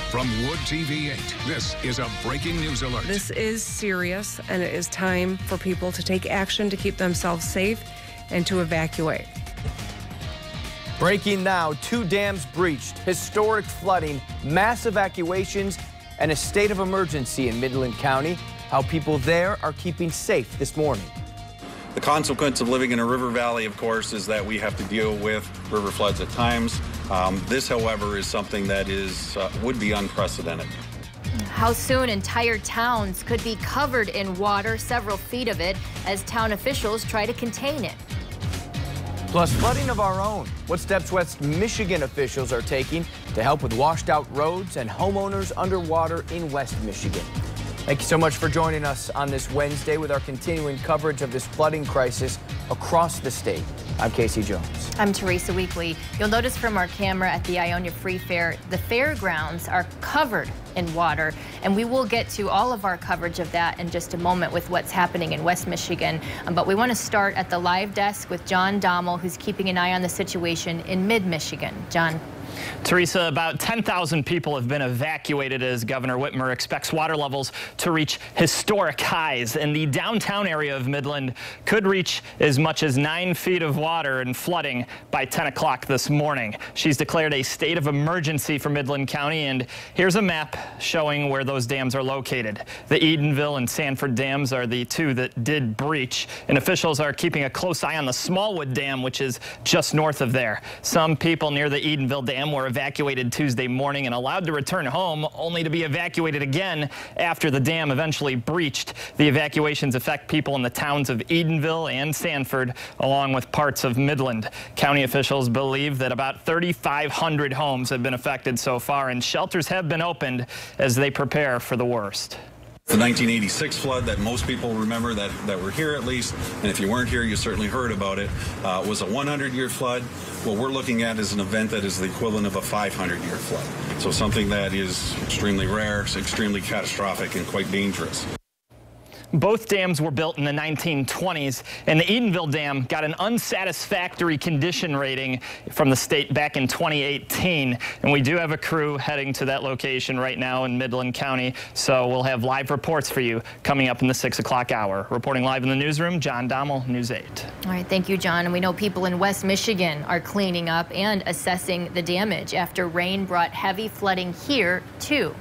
From Wood TV 8, this is a breaking news alert. This is serious, and it is time for people to take action to keep themselves safe and to evacuate. Breaking now, 2 dams breached, historic flooding, mass evacuations, and a state of emergency in Midland County. How people there are keeping safe this morning. The consequence of living in a river valley, of course, is that we have to deal with river floods at times. This, however, is something that would be unprecedented. How soon entire towns could be covered in water, several feet of it, as town officials try to contain it. Plus, flooding of our own. What steps West Michigan officials are taking to help with washed out roads and homeowners underwater in West Michigan. Thank you so much for joining us on this Wednesday with our continuing coverage of this flooding crisis across the state. I'm Casey Jones. I'm Teresa Weekly. You'll notice from our camera at the Ionia Free Fair, the fairgrounds are covered in water, and we will get to all of our coverage of that in just a moment with what's happening in West Michigan. But we want to start at the live desk with John Dommel, who's keeping an eye on the situation in mid-Michigan. John. Teresa, about 10,000 people have been evacuated as Governor Whitmer expects water levels to reach historic highs. And the downtown area of Midland could reach as much as 9 feet of water and flooding by 10 o'clock this morning. She's declared a state of emergency for Midland County, and here's a map showing where those dams are located. The Edenville and Sanford dams are the 2 that did breach, and officials are keeping a close eye on the Smallwood Dam, which is just north of there. Some people near the Edenville Dam were evacuated Tuesday morning and allowed to return home, only to be evacuated again after the dam eventually breached. The evacuations affect people in the towns of Edenville and Sanford, along with parts of Midland. County officials believe that about 3,500 homes have been affected so far, and shelters have been opened as they prepare for the worst. The 1986 flood that most people remember that were here, at least, and if you weren't here, you certainly heard about it, was a 100-year flood. What we're looking at is an event that is the equivalent of a 500-year flood. So something that is extremely rare, extremely catastrophic, and quite dangerous. Both dams were built in the 1920s, and the Edenville Dam got an unsatisfactory condition rating from the state back in 2018. And we do have a crew heading to that location right now in Midland County, so we'll have live reports for you coming up in the 6 o'clock hour. Reporting live in the newsroom, John Dommel, News 8. All right, thank you, John. And we know people in West Michigan are cleaning up and assessing the damage after rain brought heavy flooding here, too.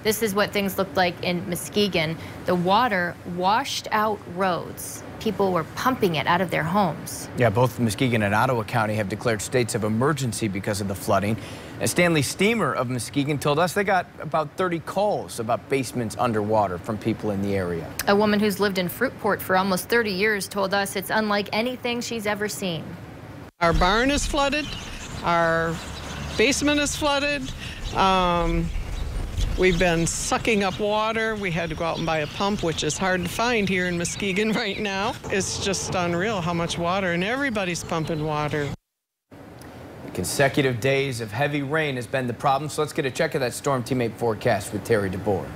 This is what things looked like in Muskegon. The water washed out roads. People were pumping it out of their homes. Yeah, both Muskegon and Ottawa County have declared states of emergency because of the flooding. And Stanley Steamer of Muskegon told us they got about 30 calls about basements underwater from people in the area. A woman who's lived in Fruitport for almost 30 years told us it's unlike anything she's ever seen. Our barn is flooded. Our basement is flooded. We've been sucking up water. We had to go out and buy a pump, which is hard to find here in Muskegon right now. It's just unreal how much water, and everybody's pumping water. Consecutive days of heavy rain has been the problem, so let's get a check of that Storm Team 8 forecast with Terry DeBoer.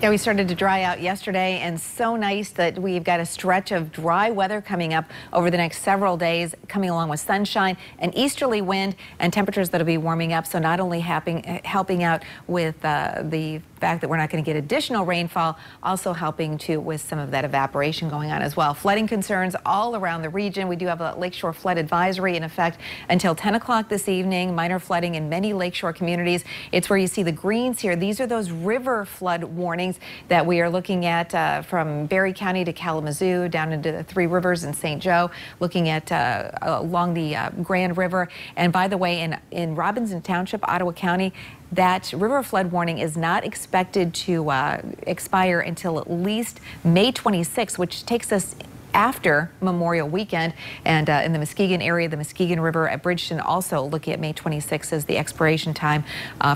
Yeah, we started to dry out yesterday, and so nice that we've got a stretch of dry weather coming up over the next several days, coming along with sunshine, an easterly wind, and temperatures that'll be warming up. So not only helping out with the fact that we're not going to get additional rainfall, also helping with some of that evaporation going on as well. Flooding concerns all around the region. We do have a lakeshore flood advisory in effect until 10 o'clock this evening. Minor flooding in many lakeshore communities. It's where you see the greens here. These are those river flood warnings that we are looking at from Berry County to Kalamazoo, down into the Three Rivers and St. Joe, looking at along the Grand River. And by the way, in Robinson Township, Ottawa County, that river flood warning is not expected to expire until at least May 26, which takes us after Memorial Weekend. And in the Muskegon area, the Muskegon River at Bridgeton also looking at May 26 as the expiration time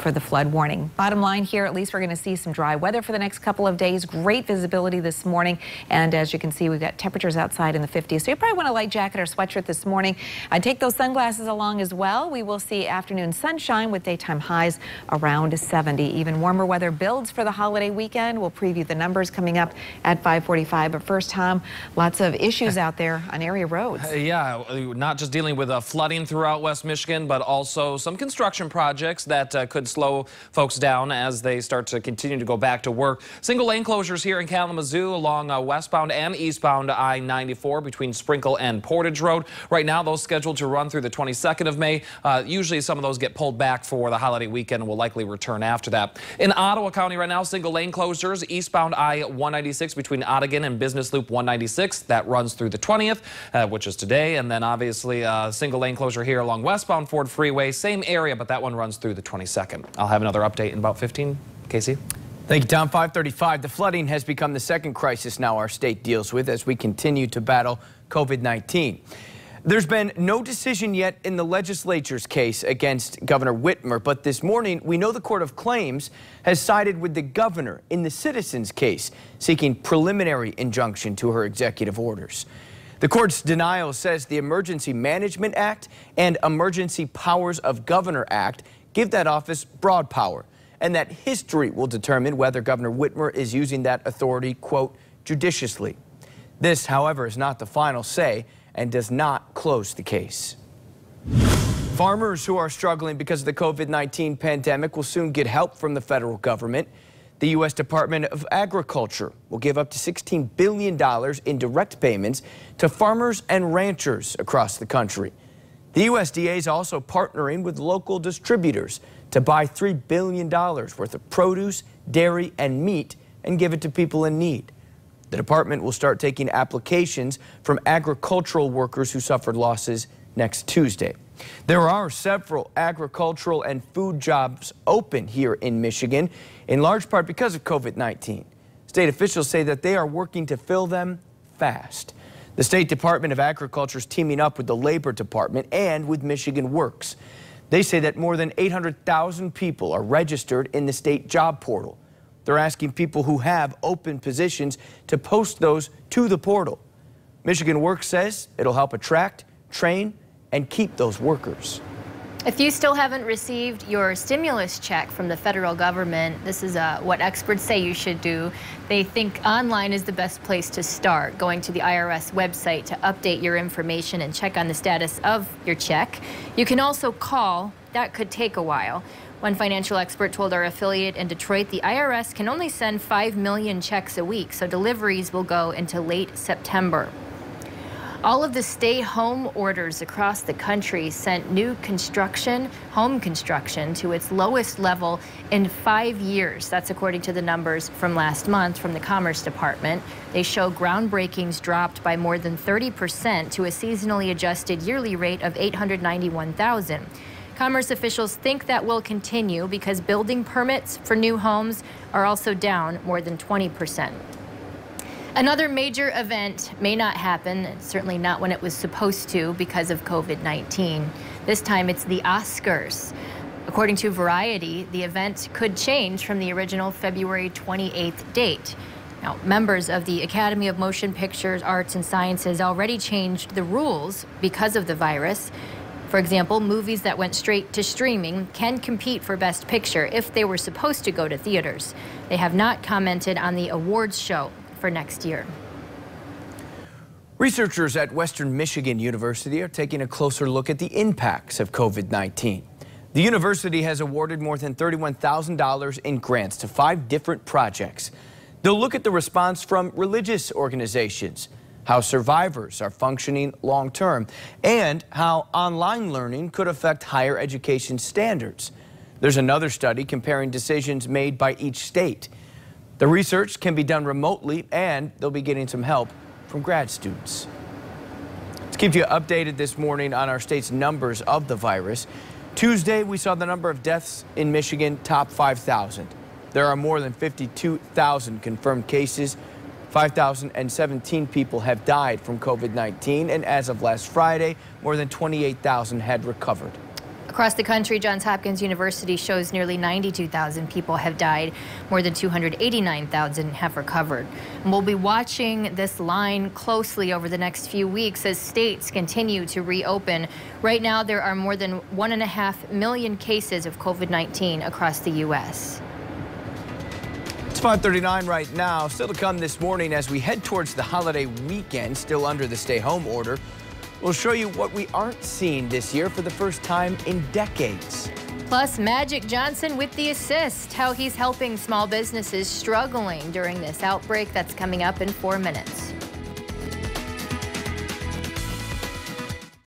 for the flood warning. Bottom line here, at least we're going to see some dry weather for the next couple of days. Great visibility this morning. And as you can see, we've got temperatures outside in the 50s. So you probably want a light jacket or sweatshirt this morning. I'd take those sunglasses along as well. We will see afternoon sunshine with daytime highs around 70. Even warmer weather builds for the holiday weekend. We'll preview the numbers coming up at 5:45. But first, Tom, lots of of issues out there on area roads. Yeah, not just dealing with flooding throughout West Michigan, but also some construction projects that could slow folks down as they start to continue to go back to work. Single lane closures here in Kalamazoo along westbound and eastbound I-94 between Sprinkle and Portage Road. Right now, those scheduled to run through the 22nd of May. Usually some of those get pulled back for the holiday weekend and will likely return after that. In Ottawa County right now, single lane closures eastbound I-196 between Ottigan and Business Loop 196. That runs through the 20th, which is today. And then obviously single lane closure here along westbound Ford Freeway. Same area, but that one runs through the 22nd. I'll have another update in about 15. Casey? Thank you, Tom. 5:35. The flooding has become the second crisis now our state deals with as we continue to battle COVID-19. There's been no decision yet in the legislature's case against Governor Whitmer, but this morning we know the Court of Claims has sided with the governor in the citizens' case, seeking preliminary injunction to her executive orders. The court's denial says the Emergency Management Act and Emergency Powers of Governor Act give that office broad power, and that history will determine whether Governor Whitmer is using that authority, quote, judiciously. This, however, is not the final say and does not close the case. Farmers who are struggling because of the COVID-19 pandemic will soon get help from the federal government. The U.S. Department of Agriculture will give up to $16 billion in direct payments to farmers and ranchers across the country. The USDA is also partnering with local distributors to buy $3 billion worth of produce, dairy, and meat and give it to people in need. The department will start taking applications from agricultural workers who suffered losses next Tuesday. There are several agricultural and food jobs open here in Michigan, in large part because of COVID-19. State officials say that they are working to fill them fast. The State Department of Agriculture is teaming up with the Labor Department and with Michigan Works. They say that more than 800,000 people are registered in the state job portal. They're asking people who have open positions to post those to the portal. Michigan Works says it'll help attract, train, and keep those workers. If you still haven't received your stimulus check from the federal government, this is what experts say you should do. They think online is the best place to start, going to the IRS website to update your information and check on the status of your check. You can also call. That could take a while. One financial expert told our affiliate in Detroit the IRS can only send 5 million checks a week, so deliveries will go into late September. All of the stay-home orders across the country sent new construction, home construction, to its lowest level in 5 years. That's according to the numbers from last month from the Commerce Department. They show groundbreakings dropped by more than 30% to a seasonally adjusted yearly rate of 891,000. Commerce officials think that will continue because building permits for new homes are also down more than 20%. Another major event may not happen, certainly not when it was supposed to because of COVID-19. This time it's the Oscars. According to Variety, the event could change from the original February 28th date. Now, members of the Academy of Motion Pictures, Arts, and Sciences already changed the rules because of the virus. For example, movies that went straight to streaming can compete for Best Picture if they were supposed to go to theaters. They have not commented on the awards show for next year. Researchers at Western Michigan University are taking a closer look at the impacts of COVID-19. The university has awarded more than $31,000 in grants to 5 different projects. They'll look at the response from religious organizations, how survivors are functioning long-term, and how online learning could affect higher education standards. There's another study comparing decisions made by each state. The research can be done remotely, and they'll be getting some help from grad students. Let's keep you updated this morning on our state's numbers of the virus. Tuesday, we saw the number of deaths in Michigan top 5,000. There are more than 52,000 confirmed cases. 5,017 people have died from COVID-19, and as of last Friday, more than 28,000 had recovered. Across the country, Johns Hopkins University shows nearly 92,000 people have died. More than 289,000 have recovered. And we'll be watching this line closely over the next few weeks as states continue to reopen. Right now, there are more than 1.5 million cases of COVID-19 across the U.S. It's 5:39 right now. Still to come this morning as we head towards the holiday weekend, still under the stay-home order. We'll show you what we aren't seeing this year for the first time in decades. Plus, Magic Johnson with the assist, how he's helping small businesses struggling during this outbreak. That's coming up in 4 minutes.